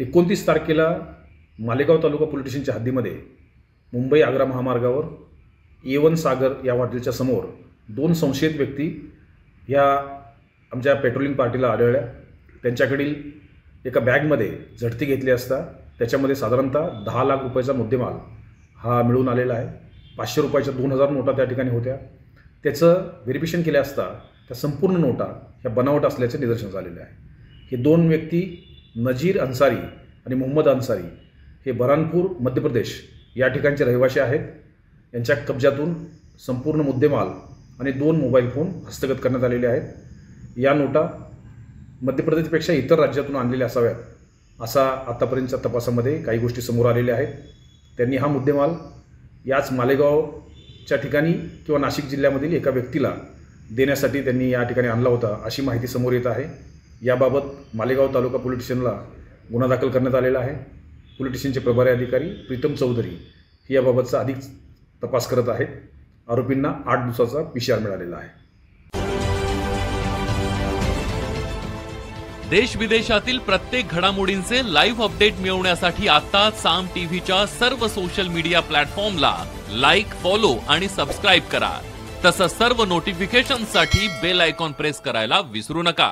29 तारखेला मालेगाव तालुका पोलीस स्टेशनच्या हद्दीमध्ये मुंबई आग्रा महामार्गावर A1 सागर या हॉटेलच्या समोर 2 संशयित व्यक्ती ह्या आमच्या पेट्रोलिंग पार्टीला आढळल्या। त्यांच्याकडील एका बॅगमध्ये झडती घेतली असता त्याच्यामध्ये साधारणतः 10 लाख रुपयाचा मुद्देमाल हा मिळून आलेला आहे। 500 रुपयाच्या 2000 नोटा त्या ठिकाणी होत्या। त्याचं व्हेरिफिकेशन केले असता त्या संपूर्ण नोटा ह्या बनावट असल्याचे निदर्शनास आलेले आहे। हे 2 व्यक्ती नजीर अन्सारी आणि मोहम्मद अन्सारी हे बऱ्हाणपूर मध्य प्रदेश या ठिकाणचे रहिवासी आहेत। यांच्या कब्जातून संपूर्ण मुद्देमाल आणि 2 मोबाईल फोन हस्तगत करण्यात आलेले आहेत। या नोटा मध्य प्रदेशपेक्षा इतर राज्यातून आणलेल्या असाव्यात असा आतापर्यंतच्या तपासामध्ये काही गोष्टी समोर आलेल्या आहेत। त्यांनी हा मुद्देमाल याच मालेगावच्या ठिकाणी किंवा नाशिक जिल्ह्यामधील एका व्यक्तीला देण्यासाठी त्यांनी या ठिकाणी आणला होता अशी माहिती समोर येत आहे। याबाबत मालेगाव तालुका पोलीस स्टेशनला गुन्हा दाखल करण्यात आलेला आहे। पोलीस स्टेशनचे प्रभारी अधिकारी प्रीतम चौधरी हे याबाबतचा अधिक तपास करत आहेत। आरोपींना 8 दिवसाचा PCR मिळालेला आहे। देश विदेशातील प्रत्येक घडामोडींचे लाईव्ह अपडेट मिळवण्यासाठी आता साम टीव्हीच्या सर्व सोशल मीडिया प्लॅटफॉर्मला लाईक, फॉलो आणि सबस्क्राईब करा। तसंच सर्व नोटिफिकेशनसाठी बेल आयकॉन प्रेस करायला विसरू नका।